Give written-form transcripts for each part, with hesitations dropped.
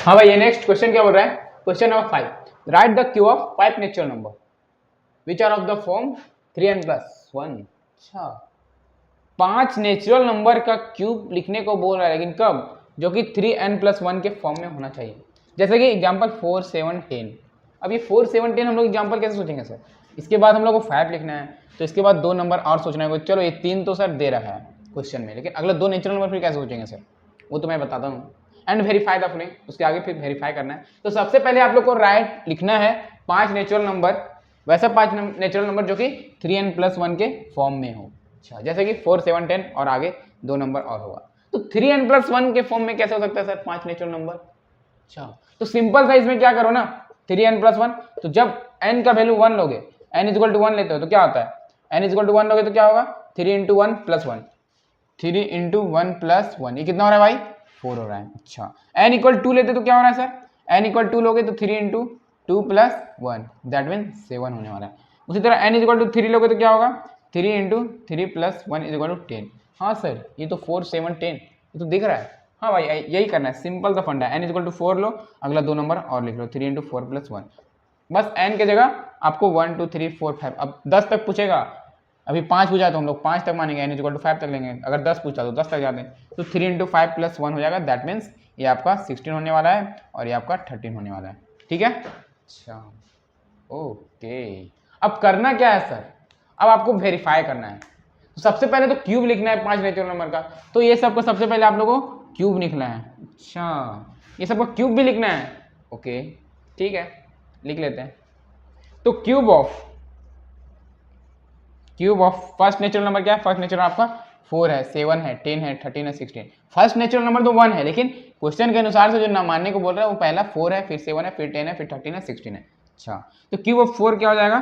हाँ भाई, ये नेक्स्ट क्वेश्चन क्या बोल रहा है? Question number 5, write the cube of 5 natural number which are of the form 3n+1। अच्छा, 5 नेचुरल नंबर का क्यूब लिखने को बोल रहा है, लेकिन कब? जो कि 3n+1 के फॉर्म में होना चाहिए। जैसे कि एग्जाम्पल 4, 7, 10। अब ये 4, 7, 10 हम लोग एग्जाम्पल कैसे सोचेंगे सर? इसके बाद हम लोग को 5 लिखना है, तो इसके बाद 2 नंबर और सोचना है। चलो ये 3 तो सर दे रहा है क्वेश्चन में, लेकिन अगले 2 नेचुरल नंबर फिर कैसे सोचेंगे सर? वो तो मैं बताता हूँ। एंड वेरीफाई द फॉलोइंग, उसके आगे फिर वेरीफाई करना है। तो सबसे पहले आप लोग को राइट लिखना है 5 नेचुरल नंबर, वैसा 5 नेचुरल नंबर जो कि 3n+1 के फॉर्म में हो। अच्छा, जैसे कि 4, 7, 10 और आगे 2 नंबर और होगा। तो 3n+1 के फॉर्म में कैसे हो सकता है सर 5 नेचुरल नंबर? अच्छा, तो सिंपल सा इसमें क्या करो ना, 3n+1, तो जब n का वैल्यू 1 लोगे, n = 1 लेते हो तो क्या होता है? n = 1 लोगे तो क्या होगा? 3 × 1 + 1, 3 × 1 + 1, ये कितना हो रहा है भाई? 4 हो रहा है। अच्छा, n = 2 लेते तो क्या हो रहा है सर? n = 2 लोगे तो 3 × 2 + 1, दैट मीन 7 होने वाला है। उसी तरह n = 3 लोगे तो क्या होगा? 3 × 3 + 1 = 10। हाँ सर, ये तो 4, 7, 10 ये तो दिख रहा है। हाँ भाई, यही करना है, सिंपल सा फंडा है। n = 4 लो, अगला 2 नंबर और लिख लो, 3 × 4 + 1। बस n के जगह आपको 1, 2, 3, 4, 5, अब 10 तक पूछेगा। अभी 5 पूछा तो हम लोग 5 तक मानेंगे, n = 5 तक लेंगे। अगर 10 पूछा तो 10 तक जाते हैं, तो 3 × 5 + 1 हो जाएगा। दैट मीन्स ये आपका 16 होने वाला है और ये आपका 13 होने वाला है। ठीक है? अच्छा, ओके। अब करना क्या है सर? अब आपको वेरीफाई करना है। तो सबसे पहले तो क्यूब लिखना है 5 नेचुरल नंबर का, तो ये सबको सबसे पहले आप लोगों को क्यूब लिखना है। अच्छा, ये सबको क्यूब भी लिखना है। ओके, ठीक है, लिख लेते हैं। तो cube of first natural number क्या है? फर्स्ट नेचुरल आपका 4 है, 7 है, 10 है, 13 है, 16। फर्स्ट नेचुरल नंबर तो 1 है, लेकिन क्वेश्चन के अनुसार से जो ना मानने को बोल रहा है वो पहला 4 है, फिर 7 है, फिर 10 है, फिर 13 है, 16 है। अच्छा, तो क्यूब ऑफ 4 क्या हो जाएगा?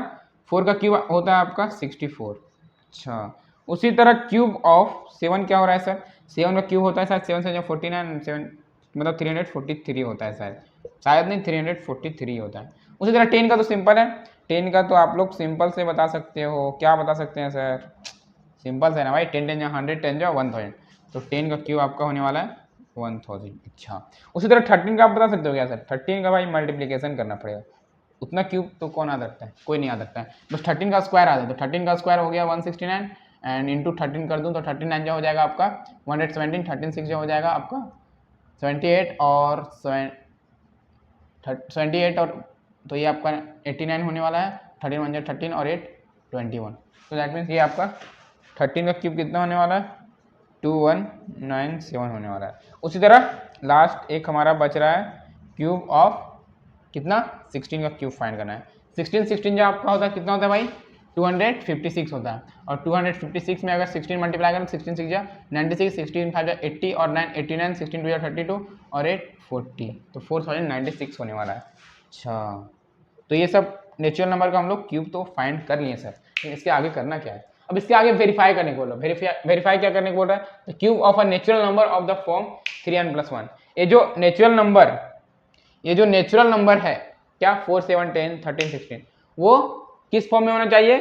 4 का क्यूब होता है आपका 64। अच्छा, उसी तरह क्यूब ऑफ 7 क्या हो रहा है सर? 7 का क्यूब होता है शायद 7 से 49, 7 मतलब 343 होता है शायद नहीं 343 होता है। उसी तरह 10 का तो सिंपल है, 10 का तो आप लोग सिंपल से बता सकते हो। क्या बता सकते हैं सर? सिंपल से ना भाई, 10 10 100, 10 1000, तो 10 का क्यूब आपका होने वाला है 1000। अच्छा, उसी तरह 13 का आप बता सकते हो क्या सर? 13 का भाई मल्टीप्लीकेशन करना पड़ेगा, उतना क्यूब तो कौन याद रखता है? कोई नहीं याद रखता है। बस 13 का स्क्वायर आ जाए, तो 13 का स्क्वायर हो गया 169, एंड इंटू 13 कर दूँ तो 13 जो हो जाएगा आपका 117, 13 6 जो हो जाएगा आपका 78 और 78 और तो ये आपका 89 होने वाला है। 13 1 13 और 8 21, तो दैट मीन्स ये आपका 13 का क्यूब कितना होने वाला है? 2197 होने वाला है। उसी तरह लास्ट एक हमारा बच रहा है क्यूब ऑफ कितना? 16 का क्यूब फाइंड करना है। 16 जो आपका होता है कितना होता है भाई? 256 होता है। और 256 में अगर 16 मल्टीप्लाई करें, 16 6 जा 96, 16 5 80 और 9 89, 16 2 32 और 8 40, तो 4096 होने वाला है। अच्छा, तो ये सब नेचुरल नंबर का हम लोग क्यूब तो फाइंड कर लिए सर, लेकिन इसके आगे करना क्या है? अब इसके आगे वेरीफाई करने को बोलो। वेरीफाई क्या करने को बोल रहा है? The cube of a natural number of the form 3n+1। ये जो नेचुरल नंबर है क्या, 4 7 10 13 16, वो किस फॉर्म में होना चाहिए?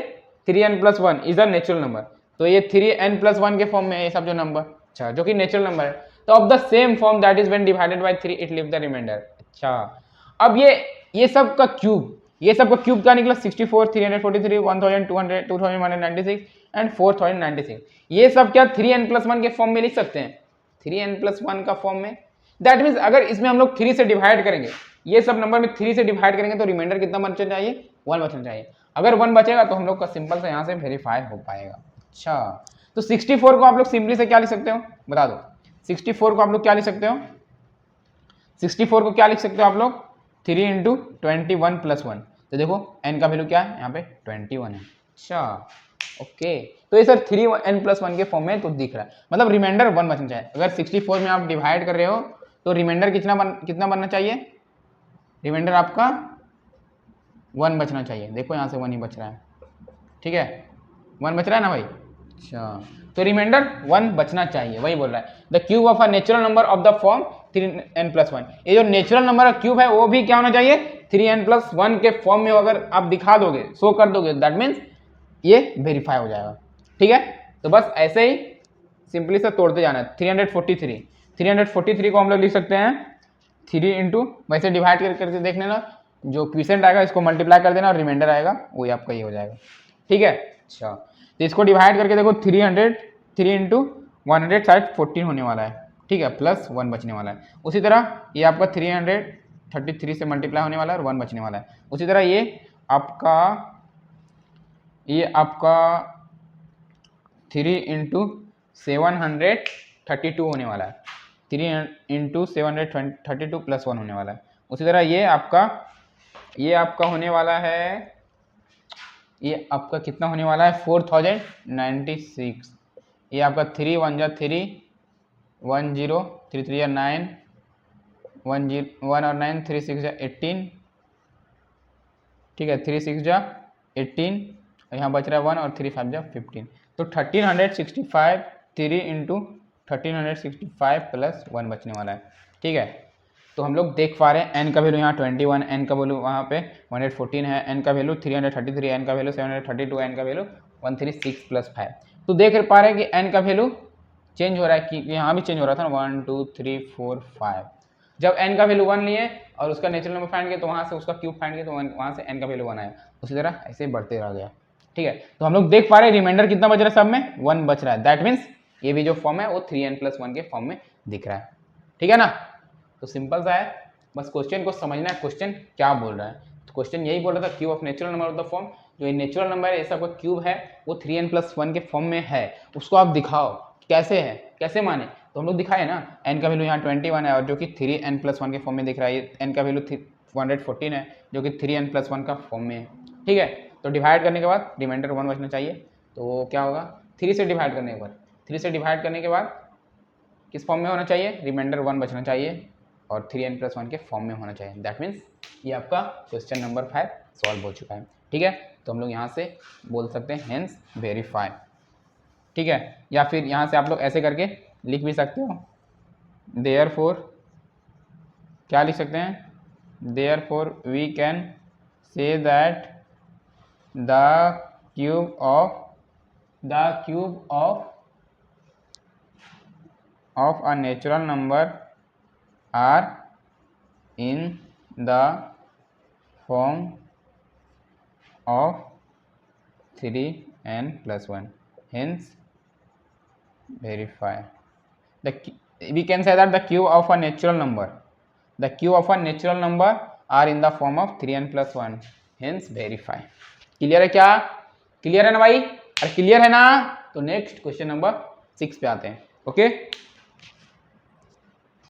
3n+1 is a natural number. तो ये 3n+1 के फॉर्म में है ये सब जो नंबर। अच्छा, जो कि नेचुरल नंबर है, तो of the same form that is when divided by 3 it leave the remainder. अच्छा, अब ये सब का क्यूब क्या निकला? 64, 343, 1200, 2196 एंड 4096। ये सब क्या 3n+1 के फॉर्म में लिख सकते हैं? 3n+1 का फॉर्म में, दैट मीन्स अगर इसमें हम लोग 3 से डिवाइड करेंगे, ये सब नंबर में 3 से डिवाइड करेंगे, तो रिमाइंडर कितना बचना चाहिए? 1 बचना चाहिए। अगर 1 बचेगा तो हम लोग का सिंपल से यहाँ से वेरीफाई हो पाएगा। अच्छा, तो 64 को आप लोग सिंपली से क्या लिख सकते हो? बता दो। 64 को आप लोग क्या लिख सकते हो? 64 को क्या लिख सकते हो आप लोग? 3 × 21 + 1। तो देखो n का वैल्यू क्या है यहाँ पे? 21 है। अच्छा, ओके, तो ये सर 3n+1 के फॉर्म में तो दिख रहा है, मतलब रिमाइंडर 1 बचना चाहिए। अगर 64 में आप डिवाइड कर रहे हो तो रिमाइंडर कितना बनना चाहिए? रिमाइंडर आपका 1 बचना चाहिए। देखो यहाँ से 1 ही बच रहा है, ठीक है, 1 बच रहा है ना भाई? अच्छा, तो रिमाइंडर 1 बचना चाहिए, वही बोल रहा है। The cube of a natural number of the form 3n+1। ये जो नेचुरल नंबर का क्यूब है वो भी क्या होना चाहिए? 3n+1 के फॉर्म में अगर आप दिखा दोगे, शो कर दोगे, दैट मीन्स ये वेरीफाई हो जाएगा। ठीक है, तो बस ऐसे ही सिंपली से तोड़ते जाना है। 343 को हम लोग लिख सकते हैं 3 इंटू, वैसे डिवाइड करके देख लेना, जो क्विसेंट आएगा इसको मल्टीप्लाई कर देना और रिमाइंडर आएगा वही आपका ये हो जाएगा, ठीक है। अच्छा, तो इसको डिवाइड करके देखो 3 इंटू 100 शायद 14 होने वाला है, ठीक है, प्लस 1 बचने वाला है। उसी तरह ये आपका 333 से मल्टीप्लाई होने वाला है और 1 बचने वाला है। उसी तरह ये आपका 3 इंटू 732 होने वाला है, 3 इंटू 732 प्लस 1 होने वाला है। उसी तरह ये आपका होने वाला है, ये आपका कितना होने वाला है 4096। ये आपका 3 1 जा 3 1 0 3 3 जा 9 1 और 9 3 6 जा 18, ठीक है, 3 6 जा 18 और यहाँ बच रहा है 1 और 3 5 जा 15। तो 1365 3 इंटू 1365 प्लस 1 बचने वाला है, ठीक है। तो हम लोग देख पा रहे हैं n का वैल्यू यहाँ 21, n का वैल्यू वहाँ पे 114 है, n का वैल्यू 333, n का वैल्यू 732, n का वैल्यू 136 प्लस 5। तो देख पा रहे हैं कि n का वैल्यू चेंज हो रहा है, कि यहाँ भी चेंज हो रहा था ना 1 2 3 4 5। जब n का वैल्यू 1 लिए और उसका नेचुरल नंबर फाइंड किया तो वहाँ से उसका क्यूब फाइंड किया तो वहाँ से n का वैल्यू 1 आया। उसी तरह ऐसे बढ़ते रह गया, ठीक है। तो हम लोग देख पा रहे हैं रिमाइंडर कितना बच रहा है, सब में 1 बच रहा है। दैट मीन्स ये भी जो फॉर्म है वो 3n+1 के फॉर्म में दिख रहा है, ठीक है ना। तो सिंपल सा है, बस क्वेश्चन को समझना है, क्वेश्चन क्या बोल रहा है। तो क्वेश्चन यही बोल रहा था, cube of natural number of the form, जो ये नेचुरल नंबर है, ऐसा कोई क्यूब है वो 3n+1 के फॉर्म में है, उसको आप दिखाओ कैसे है, कैसे माने। तो हम लोग दिखाए ना, n का वैल्यू यहाँ 21 है और जो कि 3n+1 के फॉर्म में दिख रहा है, n का वैल्यू 114 है जो कि 3n+1 का फॉर्म में है, ठीक है। तो डिवाइड करने के बाद रिमाइंडर 1 बचना चाहिए, तो क्या होगा 3 से डिवाइड करने के बाद, 3 से डिवाइड करने के बाद किस फॉर्म में होना चाहिए, रिमाइंडर 1 बचना चाहिए और 3n+1 के फॉर्म में होना चाहिए। दैट मीन्स ये आपका क्वेश्चन नंबर 5 सॉल्व हो चुका है, ठीक है। तो हम लोग यहाँ से बोल सकते हैं हेंस वेरीफाई, ठीक है। या फिर यहाँ से आप लोग ऐसे करके लिख भी सकते हो, देयरफॉर क्या लिख सकते हैं, therefore we can say that the cube of a natural number are in the form of 3n+1, hence verify. We can say that the cube of a natural number are in the form of 3n+1, hence verify. Clear है क्या, clear है ना भाई, अरे clear है ना। तो next question number 6 पे आते हैं, ओके।